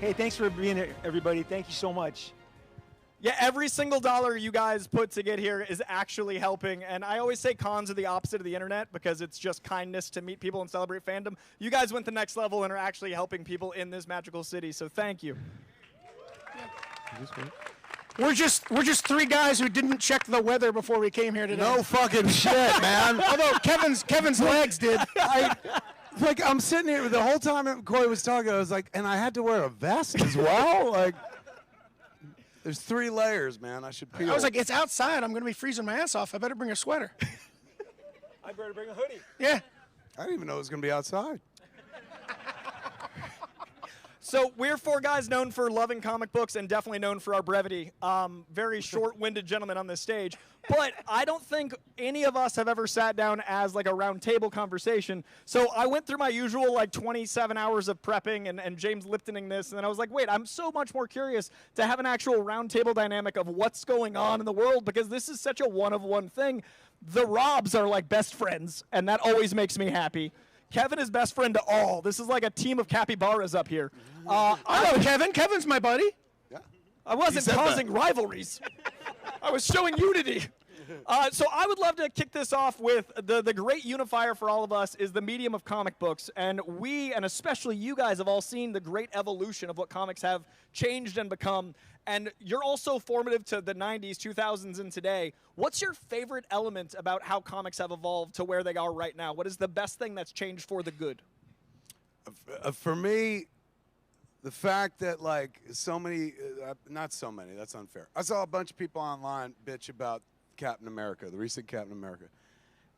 Hey, thanks for being here, everybody. Thank you so much. Yeah, every single dollar you guys put to get here is actually helping. And I always say cons are the opposite of the internet because it's just kindness to meet people and celebrate fandom. You guys went the next level and are actually helping people in this magical city, so thank you. We're just three guys who didn't check the weather before we came here today. No fucking shit, man. Although Kevin's legs did. I'm sitting here the whole time Coy was talking. I was like, and I had to wear a vest as well. Like, there's 3 layers, man. I should peel. I was like, it's outside. I'm going to be freezing my ass off. I better bring a sweater. I better bring a hoodie. Yeah. I didn't even know it was going to be outside. So we're 4 guys known for loving comic books and definitely known for our brevity. Very short-winded gentlemen on this stage. But I don't think any of us have ever sat down as like a round table conversation. So I went through my usual like 27 hours of prepping and James Liptoning this. And then I was like, wait, I'm so much more curious to have an actual round table dynamic of what's going on in the world because this is such a one-of-one thing. The Robs are like best friends, and that always makes me happy. Kevin is best friend to all. This is like a team of capybaras up here. I know Kevin. Kevin's my buddy. Yeah. I wasn't causing rivalries. I was showing unity. So I would love to kick this off with the great unifier for all of us is the medium of comic books. And we, and especially you guys, have all seen the great evolution of what comics have changed and become. And you're also formative to the 90s, 2000s, and today. What's your favorite element about how comics have evolved to where they are right now? What is the best thing that's changed for the good? For me, the fact that, like, so many, not so many, that's unfair. I saw a bunch of people online bitch about Captain America, the recent Captain America.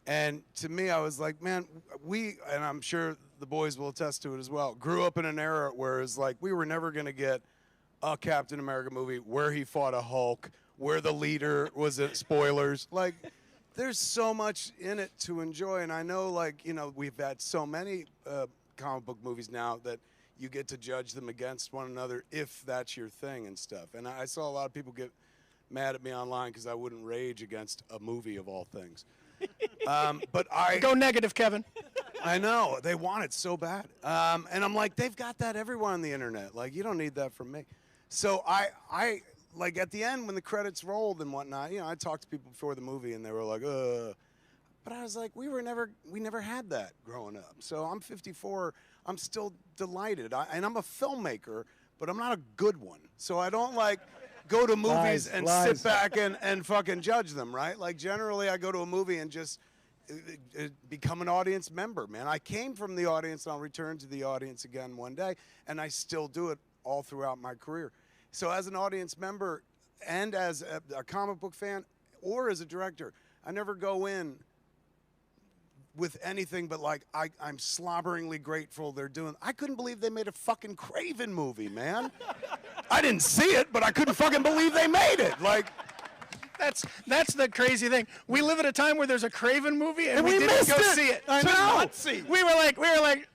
And to me, I was like, man, we, and I'm sure the boys will attest to it as well, grew up in an era where it's like we were never going to get a Captain America movie where he fought a Hulk, where the leader was spoilers. Like, there's so much in it to enjoy. And I know, like, you know, we've had so many comic book movies now that you get to judge them against one another if that's your thing and stuff. And I saw a lot of people get mad at me online because I wouldn't rage against a movie of all things. But I Go negative, Kevin. I know they want it so bad, and I'm like, they've got that everywhere on the internet. Like, you don't need that from me. So I like at the end when the credits rolled and whatnot. You know, I talked to people before the movie and they were like, but I was like, we never had that growing up. So I'm 54. I'm still delighted, and I'm a filmmaker, but I'm not a good one. So I don't like go to movies and sit back and fucking judge them, right? Like, generally, I go to a movie and just become an audience member, man. I came from the audience, and I'll return to the audience again one day, and I still do it all throughout my career. So as an audience member and as a comic book fan or as a director, I never go in with anything but, like, I'm slobberingly grateful they're doing. I couldn't believe they made a fucking Craven movie, man. I didn't see it, but I couldn't fucking believe they made it. Like, that's the crazy thing. We live at a time where there's a Craven movie and we didn't missed go it. see it. I know. We were like,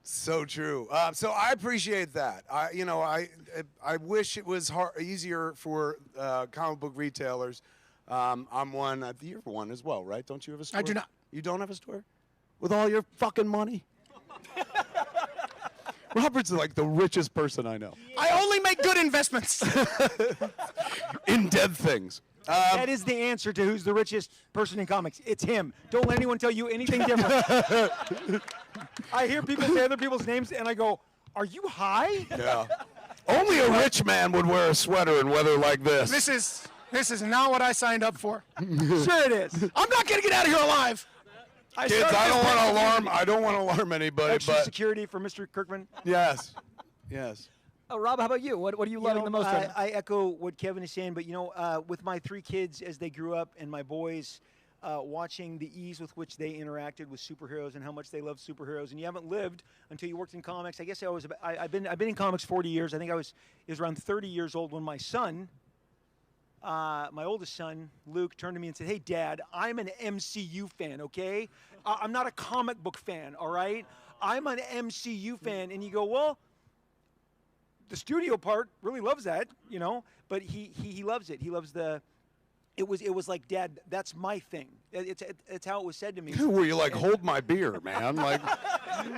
So true. So I appreciate that. I wish it was easier for comic book retailers. I'm one. You're one as well, right? Don't you have a store? I do not. You don't have a store? With all your fucking money? Robert's like the richest person I know. I only make good investments. In dead things. That is the answer to who's the richest person in comics. It's him. Don't let anyone tell you anything different. I hear people say other people's names, and I go, are you high? Yeah. Only a rich man would wear a sweater in weather like this. This is not what I signed up for. Sure it is. I'm not going to get out of here alive. Kids, I don't want to alarm anybody, Extra but security for Mr. Kirkman. yes. Rob, how about you? What are you loving the most? I echo what Kevin is saying, but with my 3 kids as they grew up and my boys watching the ease with which they interacted with superheroes and how much they love superheroes, and you haven't lived until you worked in comics. I guess I've been in comics 40 years. I think it was around 30 years old when my son, my oldest son, Luke, turned to me and said, hey, Dad, I'm an MCU fan, okay? I'm not a comic book fan, all right? I'm an MCU fan. And you go, well, the studio part really loves that, but he loves it. He loves the it was like, Dad, that's my thing. It's how it was said to me. Were you like, hold my beer, man? Like,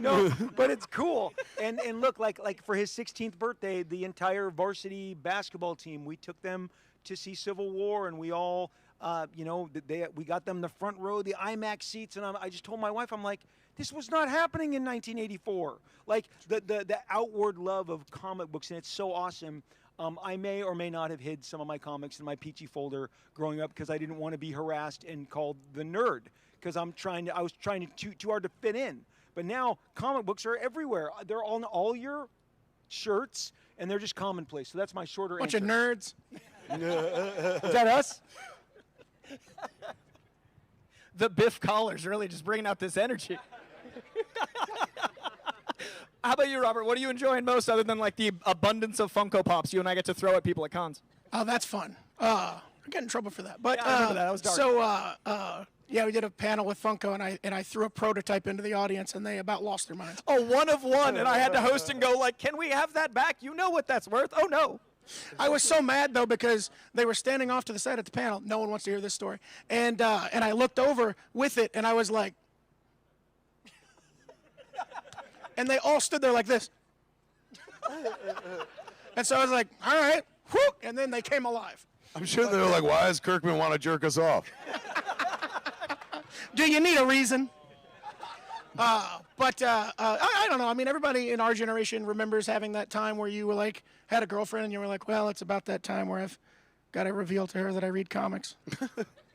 No, but it's cool. And look, like for his 16th birthday, the entire varsity basketball team, we took them to see Civil War, and we all, we got them the front row, the IMAX seats, and I just told my wife, I'm like, this was not happening in 1984. Like the outward love of comic books, and it's so awesome. I may or may not have hid some of my comics in my peachy folder growing up because I didn't want to be harassed and called the nerd because I was trying too hard to fit in. But now comic books are everywhere. They're on all your shirts, and they're just commonplace. So that's my shorter Bunch answer. of nerds. Is that us? The Biff collars really just bringing out this energy. How about you, Robert? What are you enjoying most other than like the abundance of Funko Pops you and I get to throw at people at cons? Oh, that's fun. I get in trouble for that. But Yeah, I remember that. That was dark. So yeah, we did a panel with Funko, and I threw a prototype into the audience, and they about lost their minds. Oh, one of one, and I had to host and go like, can we have that back? You know what that's worth. Oh, no. I was so mad though because they were standing off to the side at the panel. No one wants to hear this story. And I looked over with it, and I was like, and they all stood there like this. And so I was like, all right, whoop, and then they came alive. I'm sure they were like, why does Kirkman want to jerk us off? Do you need a reason? I don't know. I mean, everybody in our generation remembers having that time where you were like, had a girlfriend and you were like, well, it's about that time where I've got to reveal to her that I read comics.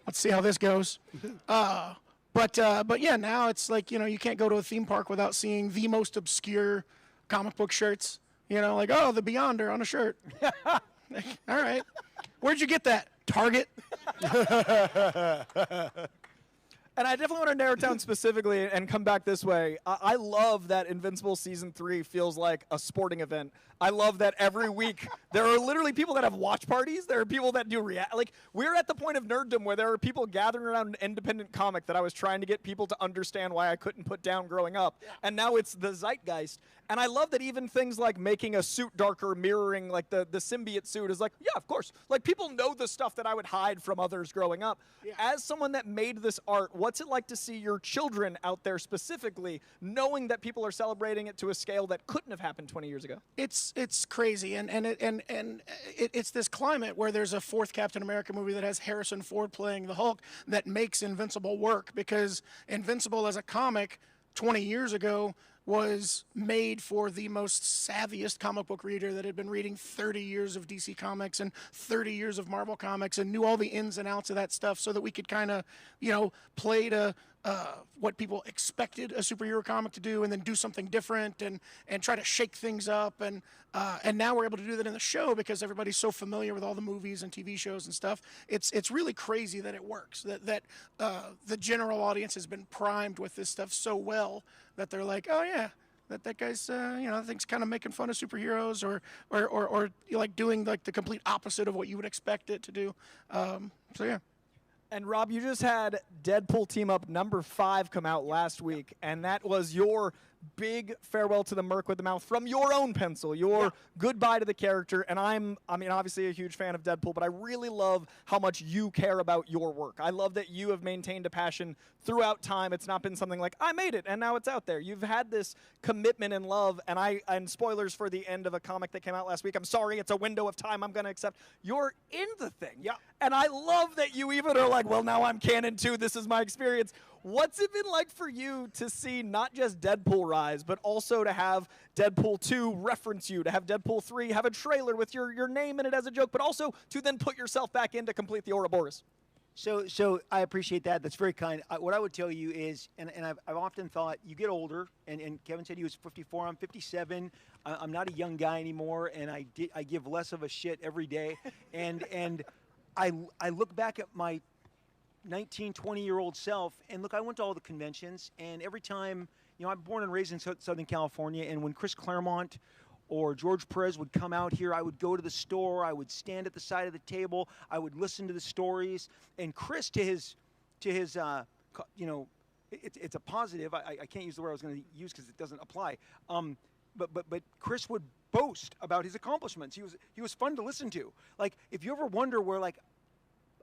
Let's see how this goes. But yeah, now it's like, you can't go to a theme park without seeing the most obscure comic book shirts. Like, oh, the Beyonder on a shirt. All right. Where'd you get that? Target? And I definitely want to narrow it down specifically and come back this way. I love that Invincible Season 3 feels like a sporting event. I love that every week there are literally people that have watch parties. There are people that do like, we're at the point of nerddom where there are people gathering around an independent comic that I was trying to get people to understand why I couldn't put down growing up. Yeah. And now it's the zeitgeist. And I love that even things like making a suit darker, mirroring like the symbiote suit is like, yeah, of course. Like people know the stuff that I would hide from others growing up. Yeah. As someone that made this art, what's it like to see your children out there specifically knowing that people are celebrating it to a scale that couldn't have happened 20 years ago? It's crazy, and it's this climate where there's a fourth Captain America movie that has Harrison Ford playing the Hulk that makes Invincible work, because Invincible as a comic 20 years ago was made for the most savviest comic book reader that had been reading 30 years of DC Comics and 30 years of Marvel Comics and knew all the ins and outs of that stuff, so that we could kind of, play to what people expected a superhero comic to do, and then do something different and try to shake things up. And now we're able to do that in the show because everybody's so familiar with all the movies and TV shows and stuff. It's really crazy that it works, that the general audience has been primed with this stuff so well that they're like, oh yeah, that guy's that thing's kind of making fun of superheroes or like doing like the complete opposite of what you would expect it to do. So yeah. And Rob, you just had Deadpool Team Up #5 come out last week, and that was your big farewell to the Merc with the Mouth from your own pencil, your goodbye to the character. And I'm obviously a huge fan of Deadpool, but I really love how much you care about your work. I love that you have maintained a passion throughout time. It's not been something like, I made it and now it's out there. You've had this commitment and love, and spoilers for the end of a comic that came out last week. I'm sorry, it's a window of time I'm going to accept. You're in the thing. Yeah. And I love that you even are like, well, now I'm canon too. This is my experience. What's it been like for you to see not just Deadpool rise, but also to have Deadpool 2 reference you, to have Deadpool 3 have a trailer with your name in it as a joke, but also to then put yourself back in to complete the Ouroboros? So I appreciate that. That's very kind. What I would tell you is, and I've often thought, you get older, and Kevin said he was 54. I'm 57. I'm not a young guy anymore, and I give less of a shit every day. and I look back at my 19, 20-year-old self, and look, I went to all the conventions, and every time, I'm born and raised in Southern California, and when Chris Claremont or George Perez would come out here, I would go to the store, I would stand at the side of the table, I would listen to the stories, and Chris, to his it's a positive. I can't use the word I was going to use because it doesn't apply. But Chris would boast about his accomplishments. He was fun to listen to. Like, if you ever wonder where, like,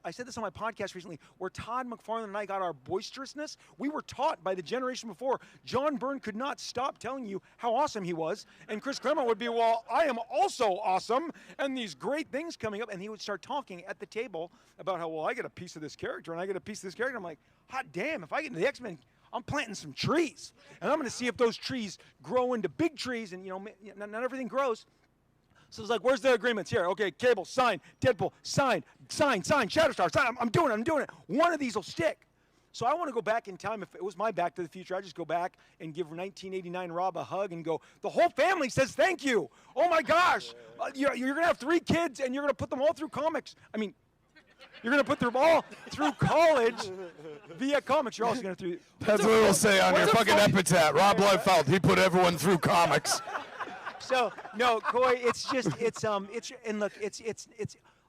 I said this on my podcast recently, where Todd McFarlane and I got our boisterousness. We were taught by the generation before. John Byrne could not stop telling you how awesome he was, and Chris Claremont would be, well, I am also awesome, and these great things coming up, and he would start talking at the table about how, well, I get a piece of this character, and I get a piece of this character. I'm like, hot damn, if I get into the X-Men, I'm planting some trees, and I'm going to see if those trees grow into big trees, and, not everything grows. So it's like, where's the agreements? Here, okay, Cable, sign. Deadpool, sign. Shatterstar, sign. I'm doing it. One of these will stick. So I want to go back in time. If it was my Back to the Future, I'd just go back and give 1989 Rob a hug and go, the whole family says thank you. Oh, my gosh. You're going to have 3 kids, and you're going to put them all through comics. I mean, you're going to put them all through college via comics. You're also going to That's what it'll say on your fucking epitaph. Rob Liefeld, he put everyone through comics. So no, Coy, it's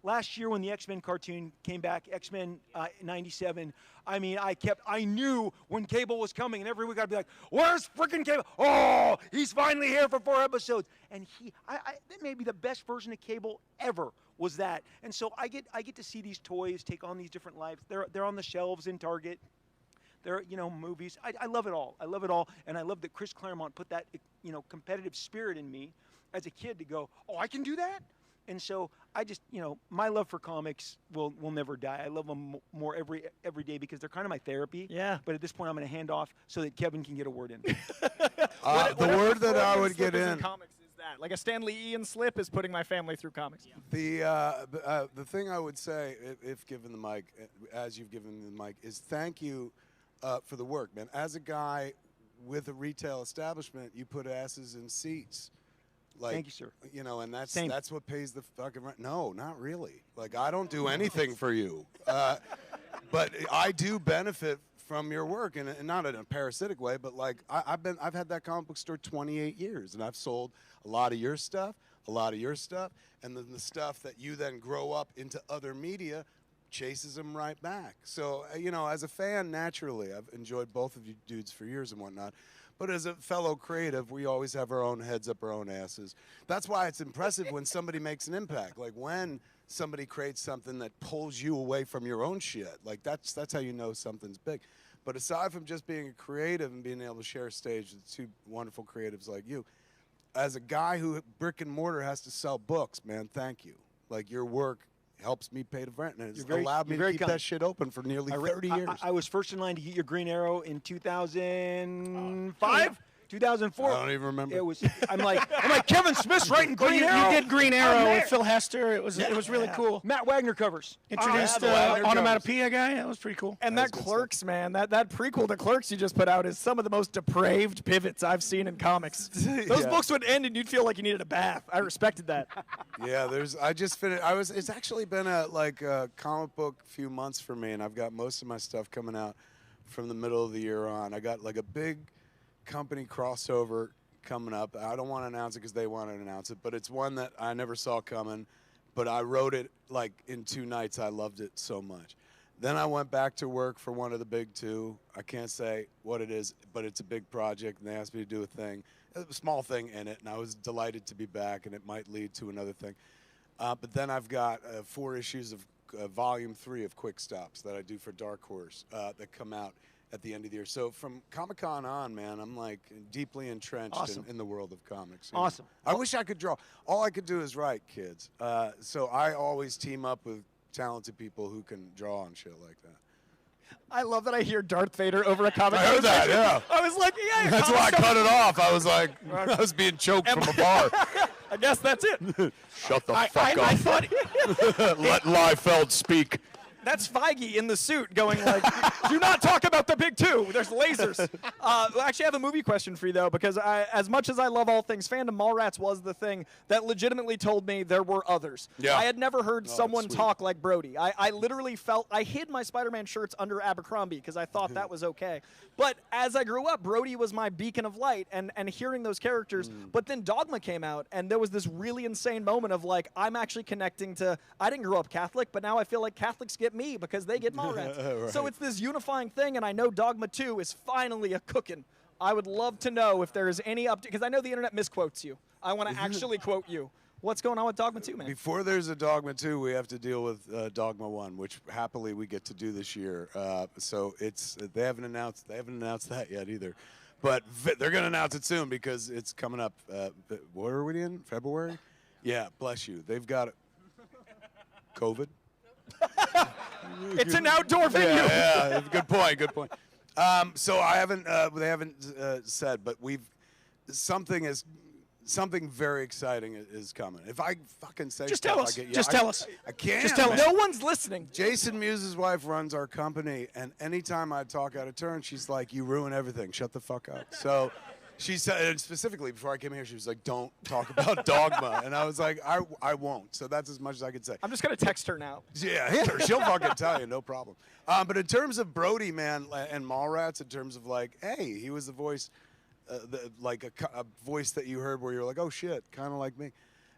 last year when the X-Men cartoon came back, X-Men '97. I mean, I knew when Cable was coming, and every week I'd be like, "Where's freaking Cable? Oh, he's finally here for 4 episodes." And that may be the best version of Cable ever. Was that? And so I get to see these toys take on these different lives. They're on the shelves in Target. They're, movies. I love it all. And I love that Chris Claremont put that, competitive spirit in me as a kid to go, oh, I can do that? And so I just, my love for comics will never die. I love them more every day because they're kind of my therapy. Yeah. But at this point, I'm going to hand off so that Kevin can get a word in. The word that I would get in. Comics is that. Like a Stan Lee Ian slip is putting my family through comics. Yeah. The thing I would say, if given the mic, as you've given me the mic, is thank you for the work, man. As a guy with a retail establishment, you put asses in seats. Like, thank you, sir. And that's what pays the fucking rent. No, not really. Like, I don't do anything for you, but I do benefit from your work, and not in a parasitic way. But like, I've had that comic book store 28 years, and I've sold a lot of your stuff, and then the stuff that you then grow up into other media chases them right back. So, as a fan, naturally, I've enjoyed both of you dudes for years and whatnot. But as a fellow creative, we always have our own heads up our own asses. That's why it's impressive when somebody makes an impact. Like when somebody creates something that pulls you away from your own shit. Like that's how you know something's big. But aside from just being a creative and being able to share a stage with 2 wonderful creatives like you, as a guy who brick and mortar has to sell books, man, thank you. Like your work helps me pay the rent, and it's allowed me to keep that shit open for nearly 30 years. I was first in line to get your Green Arrow in 2005, 2004. I don't even remember. It was. I'm like Kevin Smith's writing Green Arrow. You did Green Arrow with Phil Hester. It was really cool. Matt Wagner covers. Introduced the onomatopoeia guy. That was pretty cool. And that Clerks, man, that prequel to Clerks you just put out is some of the most depraved pivots I've seen in comics. Those books would end and you'd feel like you needed a bath. I respected that. Yeah, I just finished. It's actually been a comic book few months for me, and I've got most of my stuff coming out from the middle of the year on. I got like a big company crossover coming up. I don't want to announce it because they want to announce it, but it's one that I never saw coming, but I wrote it like in 2 nights. I loved it so much. Then I went back to work for one of the big 2. I can't say what it is, but it's a big project, and they asked me to do a small thing in it, and I was delighted to be back, and it might lead to another thing. But then I've got 4 issues of Volume 3 of Quick Stops that I do for Dark Horse that come out at the end of the year. So from Comic-Con on, man, I'm like deeply entrenched in the world of comics. Awesome. I wish I could draw. All I could do is write, kids. So I always team up with talented people who can draw on shit like that. I love that I hear Darth Vader over a comic. I heard that, yeah. I was like, yeah. That's why I cut it off. I was like, I was being choked from a bar. I guess that's it. Shut the fuck up. I thought Let Liefeld speak. That's Feige in the suit going like, do not talk about the big 2. There's lasers. Actually, I have a movie question for you, though, because as much as I love all things fandom, Mallrats was the thing that legitimately told me there were others. Yeah. I had never heard someone talk like Brody. I literally felt, I hid my Spider-Man shirts under Abercrombie because I thought that was okay. But as I grew up, Brody was my beacon of light, and hearing those characters. But then Dogma came out, and there was this really insane moment of like, I'm actually connecting to, I didn't grow up Catholic, but now I feel like Catholics get me because they get Mallrats. Right. So it's this unifying thing, and I know Dogma 2 is finally a cooking. I would love to know if there is any update, because I know the internet misquotes you. I want to actually quote you. What's going on with Dogma 2, man? Before there's a Dogma 2, we have to deal with Dogma 1, which happily we get to do this year. So they haven't announced that yet either. But they're going to announce it soon because it's coming up. What are we in? February? Yeah, bless you. They've got COVID. It's an outdoor venue. Yeah, good point. So they haven't said, but something very exciting is coming. If I fucking say Just stuff, tell us. I get, Just tell us. I can't. Just tell us. No one's listening. Jason Muse's wife runs our company, and anytime I talk out of turn, she's like, "You ruin everything. Shut the fuck up." So she said, and specifically before I came here, she was like, "Don't talk about Dogma," and I was like, "I won't." So that's as much as I could say. I'm just going to text her now. Yeah, hit her. She'll fucking tell you, no problem. But in terms of Brody, man, and Mallrats, in terms of like, hey, he was the voice. A voice that you heard where you're like, oh shit, kind of like me.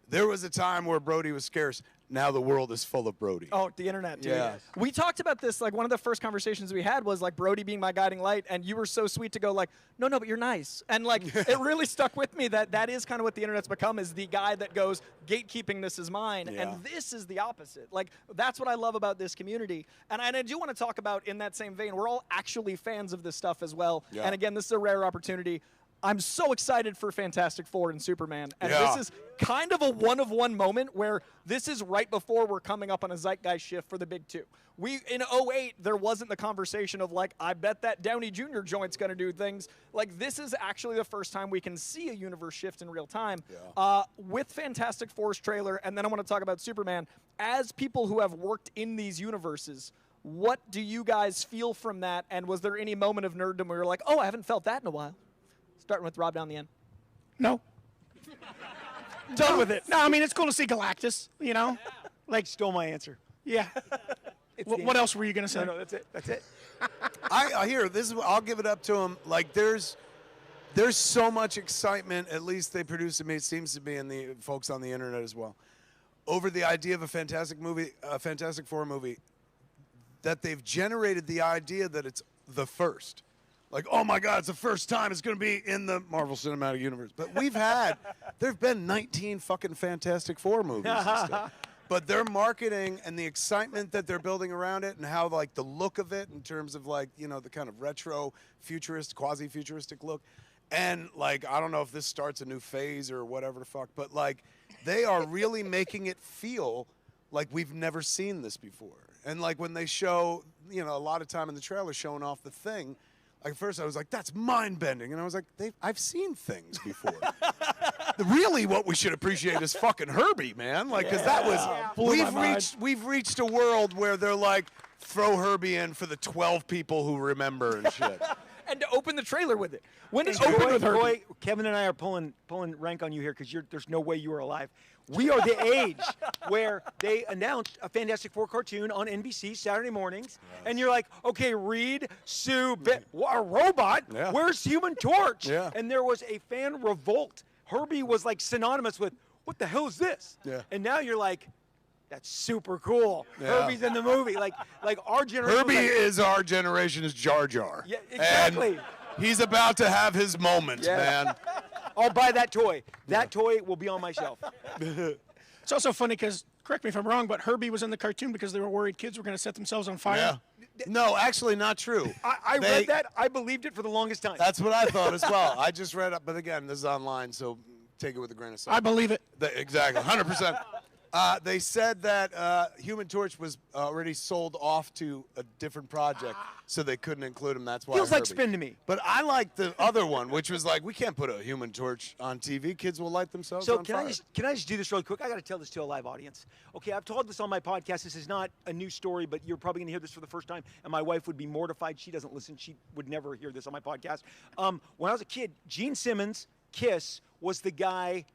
There was a time where Brody was scarce. Now the world is full of Brody. Oh, the internet, dude. Yeah. We talked about this, like, one of the first conversations we had was, like, Brody being my guiding light, and you were so sweet to go, like, no, but you're nice. And, like, it really stuck with me that is kind of what the internet's become, is the guy that goes, gatekeeping, this is mine. Yeah. And this is the opposite. Like, that's what I love about this community. And I do want to talk about, in that same vein, we're all actually fans of this stuff as well. Yeah. And, again, this is a rare opportunity. I'm so excited for Fantastic Four and Superman. And Yeah. this is kind of a one-of-one moment where this is right before we're coming up on a zeitgeist shift for the big two. In 2008, there wasn't the conversation of, like, I bet that Downey Jr. joint's going to do things. Like, this is actually the first time we can see a universe shift in real time. Yeah. With Fantastic Four's trailer, and then I want to talk about Superman, as people who have worked in these universes, what do you guys feel from that? And was there any moment of nerddom where you're like, oh, I haven't felt that in a while? Starting with Rob down the end. No. Done with it. No, I mean, it's cool to see Galactus, you know? Like, stole my answer. Yeah. What else were you going to say? No, that's it. That's it. I hear this. I'll give it up to him. Like there's so much excitement. At least they produce it. It seems to be in the folks on the internet as well, over the idea of a Fantastic Four movie, that they've generated the idea that it's the first. Like, oh my God, it's the first time it's going to be in the Marvel Cinematic Universe. But there've been 19 fucking Fantastic Four movies and stuff. But their marketing and the excitement that they're building around it, and how, like, the look of it in terms of, like, you know, the kind of retro, futurist, quasi-futuristic look. And, like, I don't know if this starts a new phase or whatever the fuck, but, like, they are really making it feel like we've never seen this before. And, like, when they show, you know, a lot of time in the trailer showing off the Thing, like, at first I was like, that's mind-bending. And I was like, I've seen things before. Really what we should appreciate is fucking HERBIE, man. Like, because that was, we've reached a world where they're like, throw HERBIE in for the 12 people who remember and shit. And to open the trailer with it. When it Hey, opened with HERBIE. Roy, Kevin and I are pulling rank on you here because there's no way you are alive. We are the age where they announced a Fantastic Four cartoon on NBC Saturday mornings, and you're like, okay, Reed, Sue, a robot, Yeah. where's Human Torch? Yeah. And there was a fan revolt. HERBIE was like synonymous with, what the hell is this? Yeah. And now you're like, that's super cool. Yeah. HERBIE's in the movie. Like our generation. HERBIE was like, is our generation's Jar Jar. Yeah, exactly. And he's about to have his moment, Yeah. man. I'll buy that toy. That toy will be on my shelf. It's also funny because, correct me if I'm wrong, but HERBIE was in the cartoon because they were worried kids were going to set themselves on fire. Yeah. No, actually not true. I read that. I believed it for the longest time. That's what I thought as well. I just read it, but again, this is online, so take it with a grain of salt. I believe it. Exactly, 100%. They said that Human Torch was already sold off to a different project, so they couldn't include him. That's why. Feels like HERBIE. spin to me. But I like the other one, which was like, we can't put a Human Torch on TV. Kids will light themselves So on can fire. I just do this really quick? I got to tell this to a live audience. Okay, I've told this on my podcast. This is not a new story, but you're probably going to hear this for the first time. And my wife would be mortified. She doesn't listen. She would never hear this on my podcast. When I was a kid, Gene Simmons, Kiss, was the guy.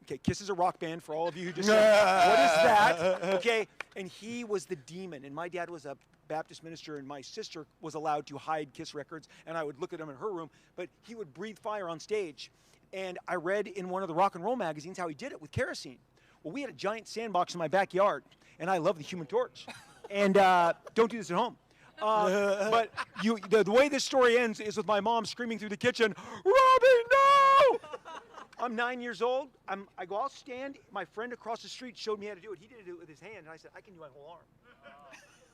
Okay, Kiss is a rock band for all of you who just said, what is that? Okay, and he was the demon. And my dad was a Baptist minister, and my sister was allowed to hide Kiss records, and I would look at him in her room, but he would breathe fire on stage. And I read in one of the rock and roll magazines how he did it with kerosene. Well, we had a giant sandbox in my backyard, and I love the Human Torch. And don't do this at home. But the way this story ends is with my mom screaming through the kitchen, Robbie, no! I'm 9 years old. I go, I'll stand. My friend across the street showed me how to do it. He did it with his hand, and I said, I can do my whole arm.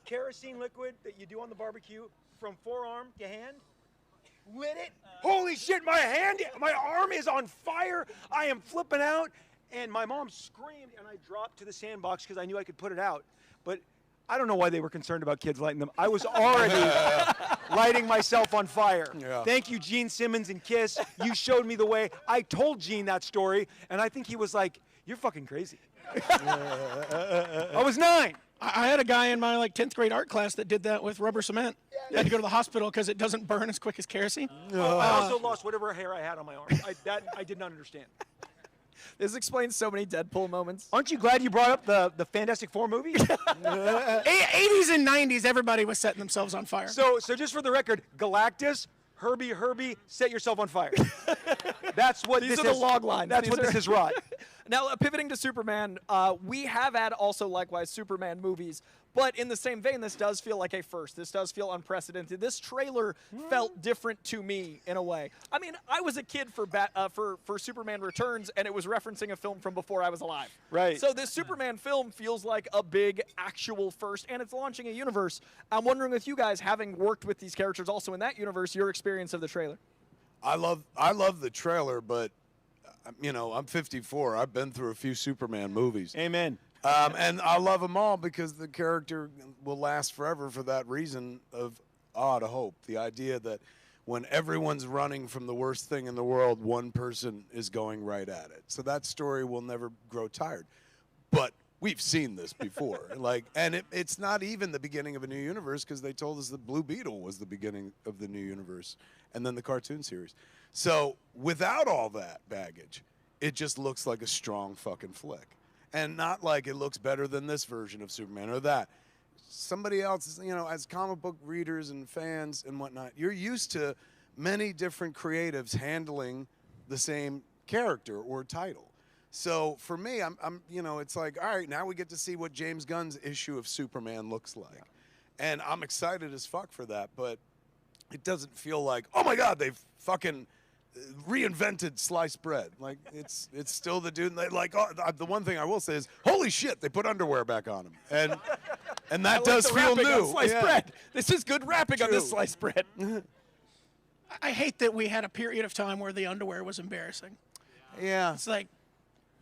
Kerosene liquid that you do on the barbecue from forearm to hand. Lit it. Holy shit, my arm is on fire. I am flipping out. And my mom screamed, and I dropped to the sandbox because I knew I could put it out. But I don't know why they were concerned about kids lighting them. I was already lighting myself on fire. Yeah. Thank you, Gene Simmons and Kiss. You showed me the way. I told Gene that story, and I think he was like, you're fucking crazy. I was 9. I had a guy in my 10th grade art class that did that with rubber cement. He had to go to the hospital because it doesn't burn as quick as kerosene. I also lost whatever hair I had on my arm. I did not understand. This explains so many Deadpool moments. Aren't you glad you brought up the Fantastic Four movie? 80s and 90s, everybody was setting themselves on fire. So just for the record, Galactus, Herbie, set yourself on fire. That's what These this are the is. log lines. That's what this is, Rod. Now, pivoting to Superman, we have had also likewise Superman movies, but in the same vein, this does feel like a first. This does feel unprecedented. This trailer felt different to me in a way. I mean, I was a kid for Superman Returns, and it was referencing a film from before I was alive. Right. So this Superman film feels like a big actual first, and it's launching a universe. I'm wondering with you guys, having worked with these characters also in that universe, your experience of the trailer. I love the trailer, but I'm 54. I've been through a few Superman movies. Amen. And I love them all because the character will last forever for that reason of to hope. The idea that when everyone's running from the worst thing in the world, one person is going right at it. So that story will never grow tired. But we've seen this before. And it's not even the beginning of a new universe because they told us that Blue Beetle was the beginning of the new universe and then the cartoon series. So without all that baggage, it just looks like a strong fucking flick. And not like it looks better than this version of Superman or that. Somebody else, as comic book readers and fans and whatnot, you're used to many different creatives handling the same character or title. So for me, it's like, all right, now we get to see what James Gunn's issue of Superman looks like. And I'm excited as fuck for that, but it doesn't feel like, oh my God, they've fucking reinvented sliced bread. Like it's still the dude. The one thing I will say is, holy shit, they put underwear back on him, and that does feel new. Sliced bread. This is good wrapping on this sliced bread. I hate that we had a period of time where the underwear was embarrassing. Yeah. It's like,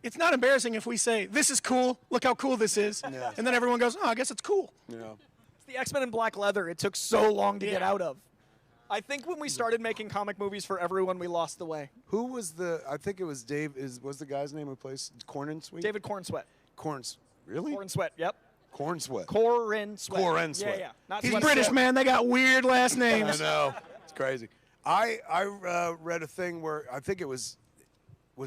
it's not embarrassing if we say, this is cool, look how cool this is, and then everyone goes, oh, I guess it's cool. Yeah. It's the X-Men in black leather. It took so long to get out of. I think when we started making comic movies for everyone, we lost the way. Who was I think it was Dave, was the guy's name who plays Corn Sweet? David Cornsweat. Really? Cornsweat, yep. Cornsweat. Cornsweat. Cornsweat. Yeah. Not He's Sweat British, Sweat. man. They got weird last names. I know. It's crazy. I read a thing where I think it was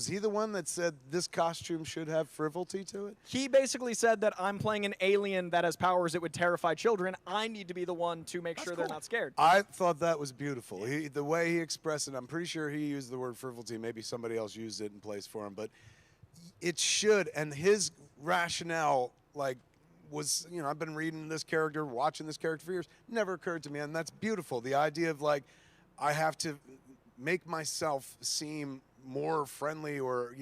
he the one that said this costume should have frivolity to it? He basically said that I'm playing an alien that has powers that would terrify children. I need to be the one to make sure they're not scared. I thought that was beautiful. The way he expressed it, I'm pretty sure he used the word frivolity. Maybe somebody else used it in place for him. But it should, and his rationale, was, I've been reading this character, watching this character for years. Never occurred to me, and that's beautiful. The idea of, I have to make myself seem more friendly or,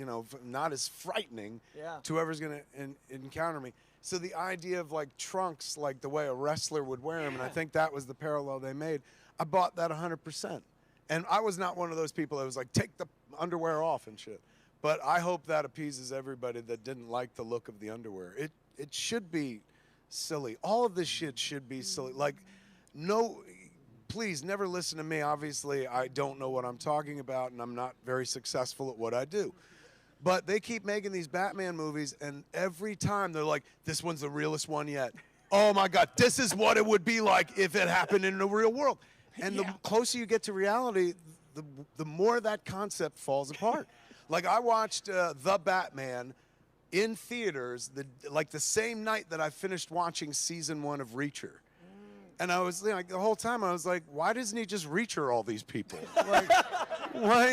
not as frightening to whoever's going to encounter me. So the idea of, trunks, the way a wrestler would wear them, and I think that was the parallel they made. I bought that 100%. And I was not one of those people that was like, take the underwear off and shit. But I hope that appeases everybody that didn't like the look of the underwear. It should be silly. All of this shit should be silly. Please never listen to me. Obviously, I don't know what I'm talking about, and I'm not very successful at what I do. But they keep making these Batman movies, and every time they're like, this one's the realest one yet. Oh, my God, this is what it would be like if it happened in the real world. And the closer you get to reality, the more that concept falls apart. I watched The Batman in theaters the same night that I finished watching season 1 of Reacher. And I was the whole time I was like, why doesn't he just Reacher all these people? Why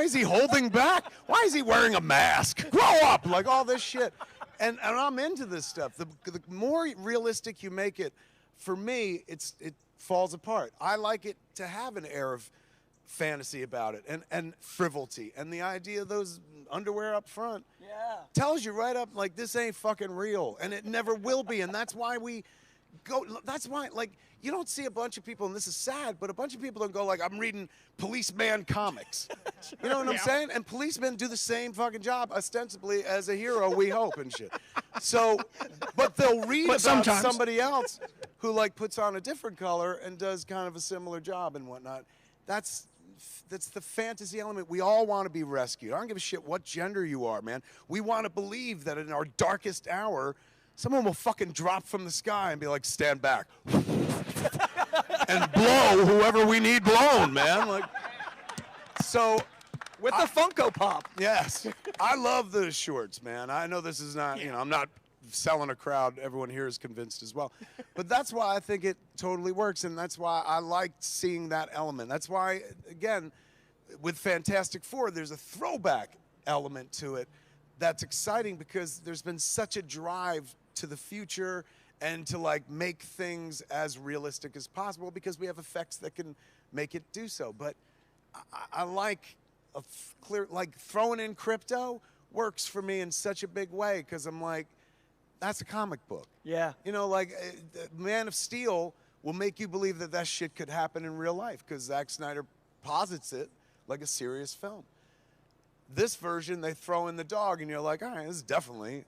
is he holding back? Why is he wearing a mask? Grow up! All this shit. And I'm into this stuff. The more realistic you make it, for me, it falls apart. I like it to have an air of fantasy about it and frivolity. And the idea of those underwear up front tells you right up, like, this ain't fucking real. And it never will be. And that's why we go, that's why, like, you don't see a bunch of people, and this is sad, but a bunch of people don't go like, I'm reading Policeman comics. You know what I'm saying? And policemen do the same fucking job, ostensibly, as a hero, we hope, and shit. So, but they'll read about somebody else who, like, puts on a different color and does kind of a similar job and whatnot. That's the fantasy element. We all want to be rescued. I don't give a shit what gender you are, man. We want to believe that in our darkest hour, someone will fucking drop from the sky and be like, stand back. And blow whoever we need blown, man. Like, so with the Funko Pop. Yes. I love those shorts, man. I know this is not, you know, I'm not selling a crowd. Everyone here is convinced as well. But that's why I think it totally works, and that's why I liked seeing that element. That's why, again, with Fantastic Four, there's a throwback element to it that's exciting because there's been such a drive to the future and to, like, make things as realistic as possible because we have effects that can make it do so. But I like like throwing in crypto works for me in such a big way because I'm like, that's a comic book. Yeah. You know, like Man of Steel will make you believe that that shit could happen in real life because Zack Snyder posits it like a serious film. This version, they throw in the dog and you're like, all right, this is definitely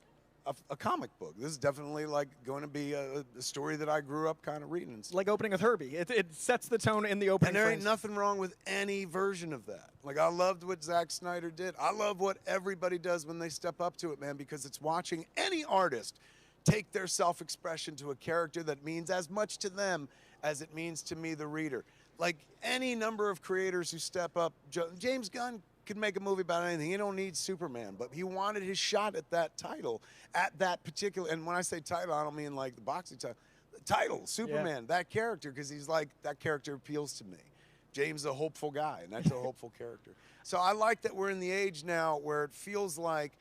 a comic book. This is definitely like going to be a story that I grew up kind of reading. And stuff. Like opening with HERBIE. It sets the tone in the opening. And there phrase. ain't nothing wrong with any version of that. Like, I loved what Zack Snyder did. I love what everybody does when they step up to it, man, because it's watching any artist take their self-expression to a character that means as much to them as it means to me, the reader. Like, any number of creators who step up. James Gunn could make a movie about anything. He don't need Superman, but he wanted his shot at that title, at that particular, and when I say title, I don't mean like the boxing title. The title, Superman, that character, because he's like, that character appeals to me. James is a hopeful guy, and that's a hopeful character. So I like that we're in the age now where it feels like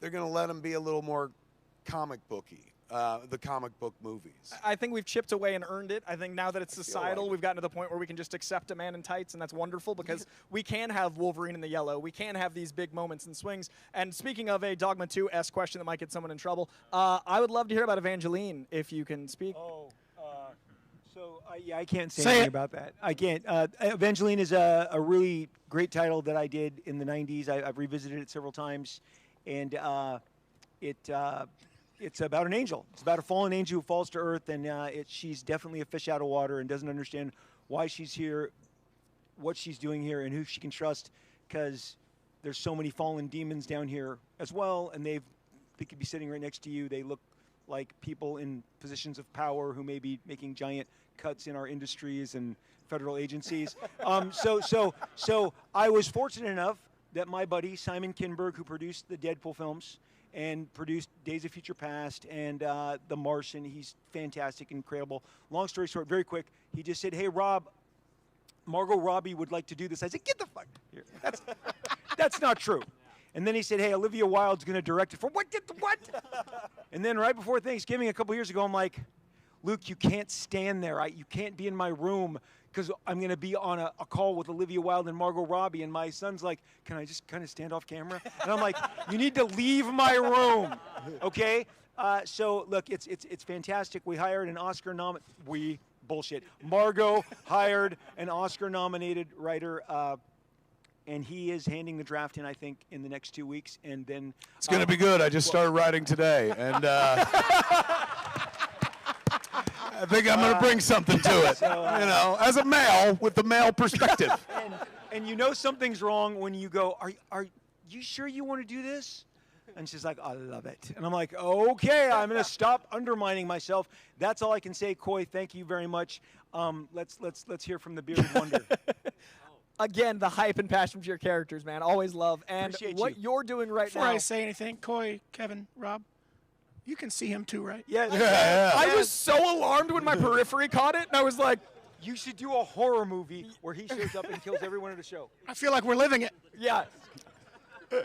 they're going to let him be a little more comic booky. The comic book movies. I think we've chipped away and earned it. I think now that it's societal, we've gotten to the point where we can just accept a man in tights, and that's wonderful because we can have Wolverine in the yellow. We can have these big moments and swings. And speaking of a Dogma 2-esque question that might get someone in trouble, I would love to hear about Evangelene, if you can speak. Yeah, I can't say anything about that. I can't. Evangelene is a really great title that I did in the 90s. I've revisited it several times, and it's about an angel. It's about a fallen angel who falls to earth, and she's definitely a fish out of water and doesn't understand why she's here, what she's doing here, and who she can trust, because there's so many fallen demons down here as well, and they could be sitting right next to you. They look like people in positions of power who may be making giant cuts in our industries and federal agencies. So I was fortunate enough that my buddy Simon Kinberg, who produced the Deadpool films, and produced Days of Future Past and The Martian. He's fantastic, incredible. Long story short, very quick, he just said, hey, Rob, Margot Robbie would like to do this. I said, get the fuck here. That's not true. And then he said, hey, Olivia Wilde's going to direct it. For what? What? And then right before Thanksgiving a couple years ago, I'm like, Luke, you can't stand there. You can't be in my room because I'm going to be on a call with Olivia Wilde and Margot Robbie. And my son's like, can I just kind of stand off camera? And I'm like, you need to leave my room, okay? So, look, it's fantastic. We hired an Oscar-nominated, Margot hired an Oscar-nominated writer, and he is handing the draft in, I think, in the next 2 weeks. And then it's going to be good. I just started writing today, and I think I'm going to bring something to it, you know, as a male with the male perspective. And you know something's wrong when you go, are you sure you want to do this? And she's like, I love it. And I'm like, okay, I'm going to stop undermining myself. That's all I can say. Coy, thank you very much. Let's hear from the bearded wonder. Again, the hype and passion for your characters, man. Always love. And Appreciate what you. you're doing right Before now. I say anything, Coy, Kevin, Rob, you can see him too, right? Yeah. I was so alarmed when my periphery caught it, and I was like, You should do a horror movie where he shows up and kills everyone at a show. I feel like we're living it. yeah.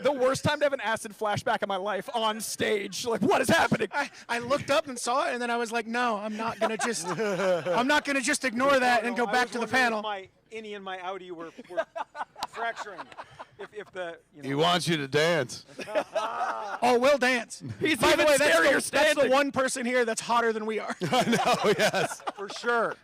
The worst time to have an acid flashback of my life on stage. Like, what is happening? I looked up and saw it, and then I was like, no, I'm not gonna just ignore that and go back to the panel. If my innie and my outie were fracturing. If the He wants you to dance. Oh, we'll dance. He's By the even way, scarier that's the standing. one person here that's hotter than we are. I know, yes. for sure.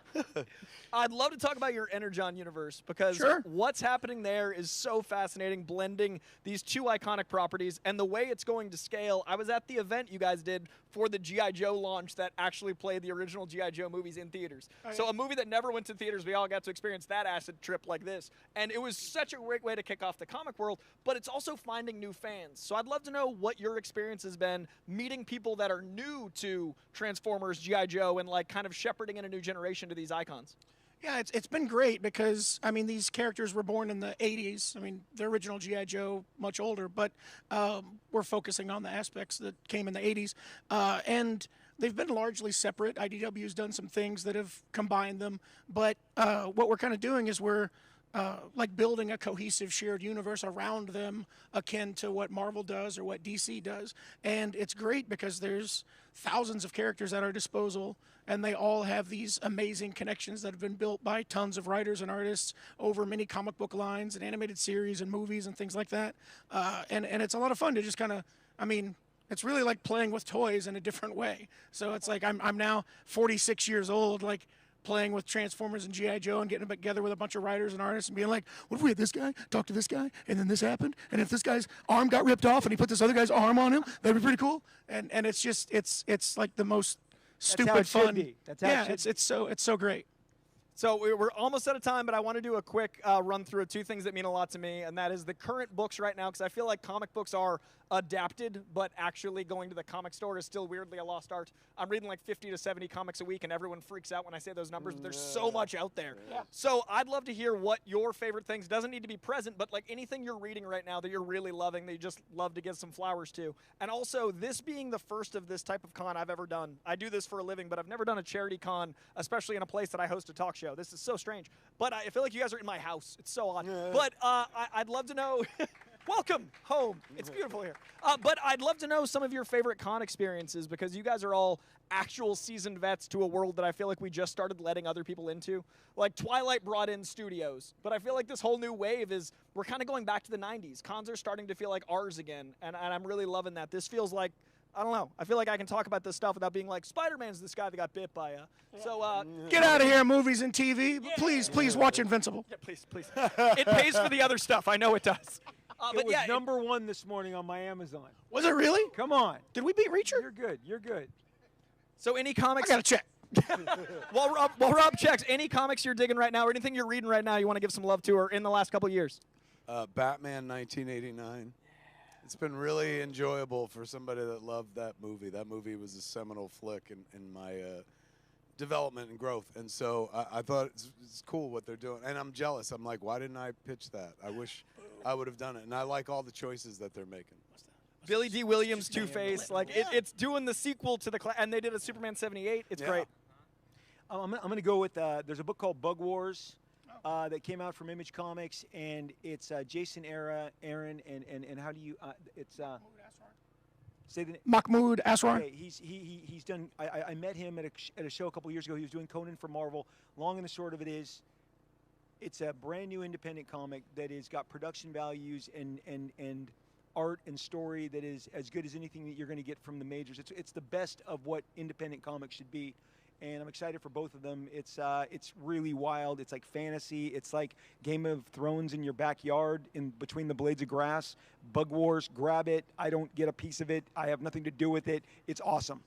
I'd love to talk about your Energon universe because Sure. what's happening there is so fascinating, blending these two iconic properties and the way it's going to scale. I was at the event you guys did for the G.I. Joe launch that actually played the original G.I. Joe movies in theaters. So a movie that never went to theaters, we all got to experience that acid trip like this. And it was such a great way to kick off the comic world, but it's also finding new fans. So I'd love to know what your experience has been meeting people that are new to Transformers, G.I. Joe, and like kind of shepherding in a new generation to these icons. Yeah, it's been great because, I mean, these characters were born in the 80s. I mean, the original G.I. Joe, much older, but we're focusing on the aspects that came in the 80s. And they've been largely separate. IDW's done some things that have combined them. But what we're kind of doing is we're like building a cohesive shared universe around them akin to what Marvel does or what DC does. And it's great because there's thousands of characters at our disposal, and they all have these amazing connections that have been built by tons of writers and artists over many comic book lines and animated series and movies and things like that. And it's a lot of fun to just kind of, I mean, it's really like playing with toys in a different way. So it's like I'm now 46 years old, like playing with Transformers and G.I. Joe and getting together with a bunch of writers and artists and being like, what if we had this guy talk to this guy and then this happened? And if this guy's arm got ripped off and he put this other guy's arm on him, that'd be pretty cool. And it's just, it's like the most stupid how it should fun. be. That's how it should it's so great. So we're almost out of time, but I want to do a quick run through of two things that mean a lot to me, and that is the current books right now, because I feel like comic books are adapted, but actually going to the comic store is still weirdly a lost art. I'm reading like 50 to 70 comics a week, and everyone freaks out when I say those numbers, but there's so much out there. Yeah. So I'd love to hear what your favorite things, doesn't need to be present, but like anything you're reading right now that you're really loving, that you just love to give some flowers to. And also, this being the first of this type of con I've ever done. I do this for a living, but I've never done a charity con, especially in a place that I host a talk show. This is so strange. But I feel like you guys are in my house. It's so odd. Yeah. But I'd love to know... Welcome home. It's beautiful here. But I'd love to know some of your favorite con experiences, because you guys are all actual seasoned vets to a world that I feel like we just started letting other people into. Like Twilight brought in studios, but I feel like this whole new wave is we're kind of going back to the 90s. Cons are starting to feel like ours again, and I'm really loving that. This feels like, I don't know, I feel like I can talk about this stuff without being like, Spider-Man's this guy that got bit by a... So, get out of here, movies and TV. Yeah. Please watch Invincible. Yeah, please. It pays for the other stuff. I know it does. It was #1 this morning on my Amazon. Was it really? Come on. Did we beat Reacher? You're good. So any comics... I got to check. While Rob checks, any comics you're digging right now or anything you're reading right now you want to give some love to or in the last couple of years? Batman 1989. It's been really enjoyable for somebody that loved that movie. That movie was a seminal flick in my development and growth. And so I thought it's cool what they're doing. And I'm jealous. I'm like, why didn't I pitch that? I wish I would have done it. And I like all the choices that they're making. Billy D. Williams, Two-Face. Like, it's doing the sequel to the... and they did a Superman 78. It's great. I'm going to go with... there's a book called Bug Wars that came out from Image Comics, and it's Jason Aaron, and how do you... it's... Say the name. Mahmoud Asrar. Okay, he's done... I met him at a show a couple years ago. He was doing Conan for Marvel. Long and the short of it is, it's a brand new independent comic that has got production values and art and story that is as good as anything that you're going to get from the majors. It's the best of what independent comics should be, and I'm excited for both of them. It's really wild. It's like fantasy. It's like Game of Thrones in your backyard, in between the blades of grass. Bug Wars, grab it. I don't get a piece of it. I have nothing to do with it. It's awesome.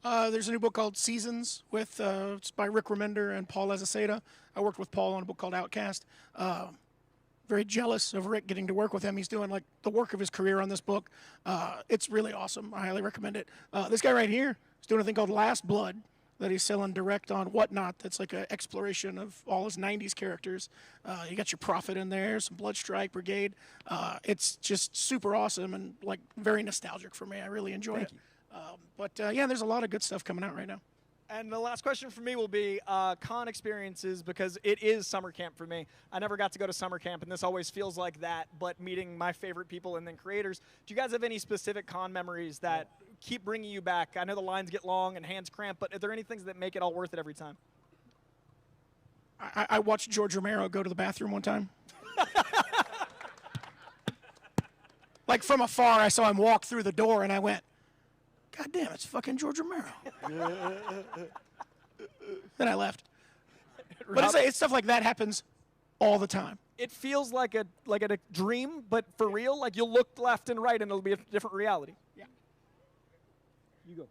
There's a new book called Seasons with it's by Rick Remender and Paul Azaceta. I worked with Paul on a book called Outcast. Very jealous of Rick getting to work with him. He's doing like the work of his career on this book. It's really awesome. I highly recommend it. This guy right here is doing a thing called Last Blood that he's selling direct on Whatnot. That's like an exploration of all his 90s characters. You got your Prophet in there, some Bloodstrike Brigade. It's just super awesome and like very nostalgic for me. I really enjoy it. Thank you. But yeah, there's a lot of good stuff coming out right now. And the last question for me will be con experiences, because it is summer camp for me. I never got to go to summer camp, and this always feels like that, but meeting my favorite people and then creators. Do you guys have any specific con memories that keep bringing you back? I know the lines get long and hands cramp, but are there any things that make it all worth it every time? I watched George Romero go to the bathroom one time. Like from afar, I saw him walk through the door, and I went, God damn, it's fucking George Romero. Then I left. But it's stuff like that happens all the time. It feels like a dream, but for real. Like you'll look left and right, and it'll be a different reality. Yeah. You go.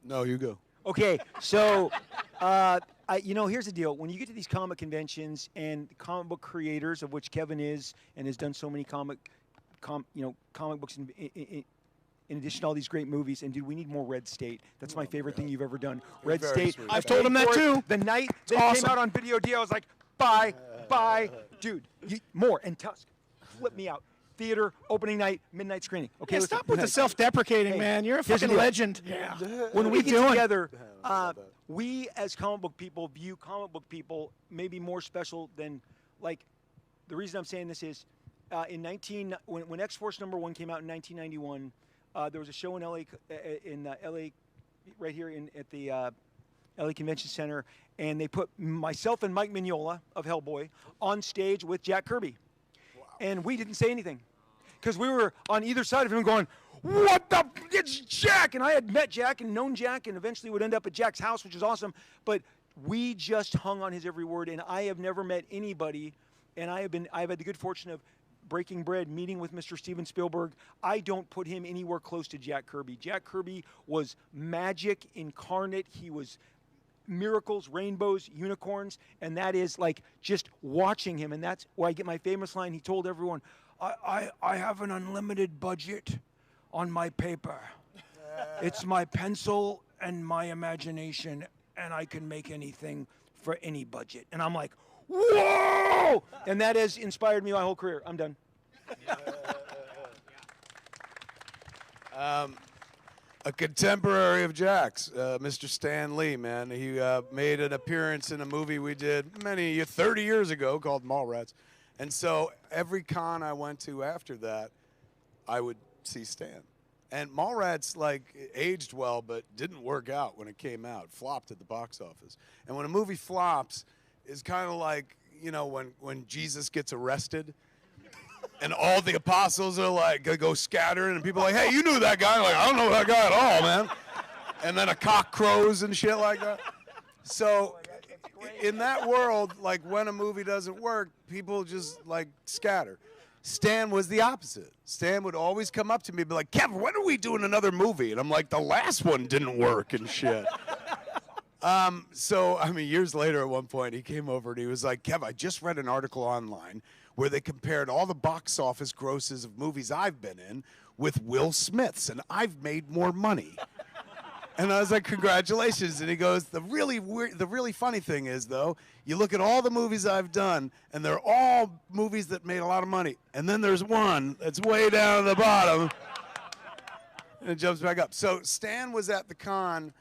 No, you go. Okay, so here's the deal. When you get to these comic conventions and comic book creators, of which Kevin is and has done so many comic books in addition to all these great movies, and dude, we need more Red State. That's my favorite thing you've ever done. Red very State. sweet. I've told him that too. The night that it came out on video deal, I was like, bye, dude. More and Tusk. Flip me out. Theater opening night, midnight screening. Okay, Yeah, stop with the self-deprecating, man. You're a here's the fucking deal. legend. Yeah. When we get doing? together, we as comic book people view comic book people maybe more special than, like, the reason I'm saying this is, when X-Force #1 came out in 1991, there was a show in LA, right here at the LA Convention Center, and they put myself and Mike Mignola of Hellboy on stage with Jack Kirby. Wow. And we didn't say anything because we were on either side of him going, what the, it's Jack! And I had met Jack and known Jack and eventually would end up at Jack's house, which is awesome. But we just hung on his every word, and I have never met anybody, and I've had the good fortune of breaking bread, meeting with Mr. Steven Spielberg. I don't put him anywhere close to Jack Kirby. Jack Kirby was magic incarnate. He was miracles, rainbows, unicorns, and that is like just watching him. And that's where I get my famous line. He told everyone, I have an unlimited budget on my paper. It's my pencil and my imagination, and I can make anything for any budget. And I'm like, whoa! And that has inspired me my whole career. I'm done. A contemporary of Jack's, Mr. Stan Lee, man. He made an appearance in a movie we did 30 years ago called Mallrats. And so every con I went to after that, I would see Stan. And Mallrats, like, aged well, but didn't work out when it came out. Flopped at the box office. And when a movie flops, it's kind of like, you know, when Jesus gets arrested and all the apostles are like, go scattering, and people are like, hey, you knew that guy. Like, I don't know that guy at all, man. And then a cock crows and shit like that. So in that world, like, when a movie doesn't work, people just, like, scatter. Stan was the opposite. Stan would always come up to me and be like, Kevin, when are we doing another movie? And I'm like, the last one didn't work and shit. So, I mean, years later at one point, he came over and he was like, Kev, I just read an article online where they compared all the box office grosses of movies I've been in with Will Smith's, and I've made more money. And I was like, congratulations. And he goes, the really funny thing is, though, you look at all the movies I've done, and they're all movies that made a lot of money. And then there's one that's way down at the bottom, and it jumps back up. So Stan was at the con.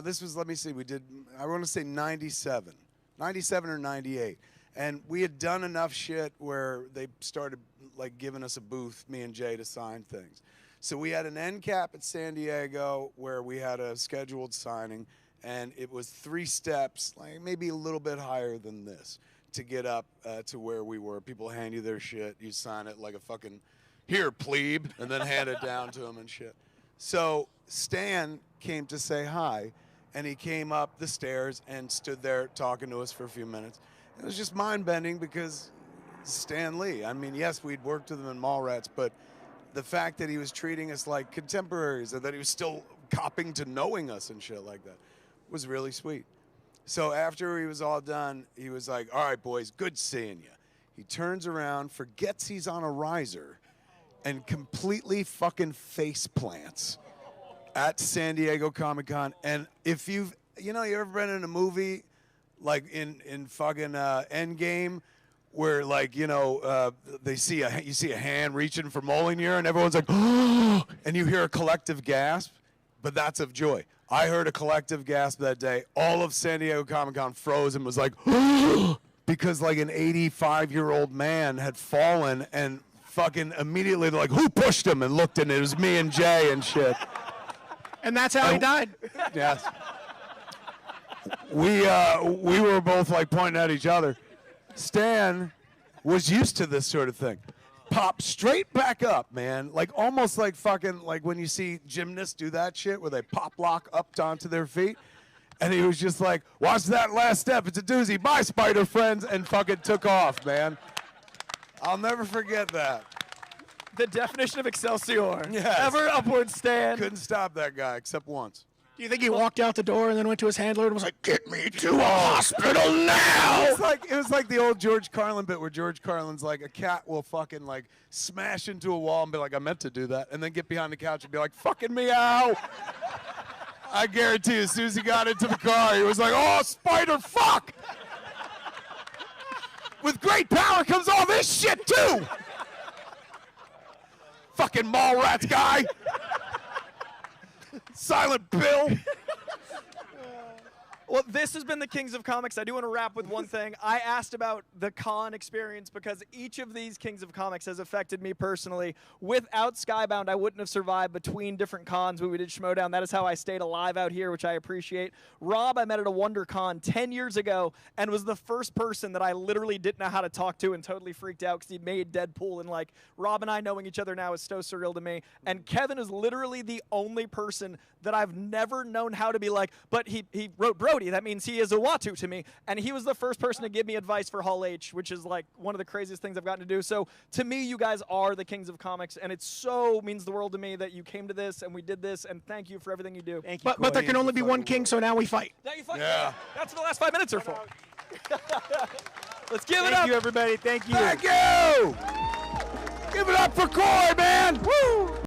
This was, let me see, we did, I want to say 97 or 98. And we had done enough shit where they started, like, giving us a booth, me and Jay, to sign things. So we had an end cap at San Diego where we had a scheduled signing, and it was 3 steps, like maybe a little bit higher than this, to get up to where we were. People hand you their shit, you sign it like a fucking, here, plebe, and then hand it down to them and shit. So Stan came to say hi, and he came up the stairs and stood there talking to us for a few minutes. It was just mind-bending because Stan Lee. I mean, yes, we'd worked with him in Mallrats, but the fact that he was treating us like contemporaries and that he was still copping to knowing us and shit like that was really sweet. So after he was all done, he was like, all right, boys, good seeing you. He turns around, forgets he's on a riser, and completely fucking face plants at San Diego Comic-Con. And if you ever been in a movie like in fucking Endgame, where, like, you know, you see a hand reaching for Mjolnir and everyone's like, oh, and you hear a collective gasp, but that's of joy. I heard a collective gasp that day. All of San Diego Comic-Con froze and was like, because like an 85-year-old man had fallen and fucking immediately they're like, who pushed him? And looked and it was me and Jay and shit. And that's how he died. Yes. We were both like pointing at each other. Stan was used to this sort of thing. Pop straight back up, man. Like almost like fucking like when you see gymnasts do that shit where they pop lock up onto their feet. And he was just like, watch that last step. It's a doozy. Bye, spider friends. And fucking took off, man. I'll never forget that. The definition of Excelsior. Yes. Ever upward stand. Couldn't stop that guy except once. Do you think he walked out the door and then went to his handler and was like, get me to a hospital now? It was like the old George Carlin bit where George Carlin's like, a cat will fucking like smash into a wall and be like, I meant to do that. And then get behind the couch and be like, fucking meow. I guarantee you, as soon as he got into the car, he was like, oh, spider, fuck. With great power comes all this shit too. Fucking mall rats guy. Silent Bill. Well, this has been the Kings of Comics. I do want to wrap with one thing. I asked about the con experience because each of these Kings of Comics has affected me personally. Without Skybound, I wouldn't have survived between different cons when we did Schmodown. That is how I stayed alive out here, which I appreciate. Rob, I met at a WonderCon 10 years ago and was the first person that I literally didn't know how to talk to and totally freaked out because he made Deadpool. And like, Rob and I knowing each other now is so surreal to me. And Kevin is literally the only person that I've never known how to be like, but he wrote Brody. That means he is a Watu to me. And he was the first person to give me advice for Hall H, which is like one of the craziest things I've gotten to do. So to me, you guys are the Kings of Comics. And it so means the world to me that you came to this and we did this. And thank you for everything you do. Thank you. But there can only be one king, so now we fight. Now you fight. Yeah. That's what the last 5 minutes are for. Let's give it Thank up. you, everybody. Thank you. Thank you. Give it up for Coy, man. Woo.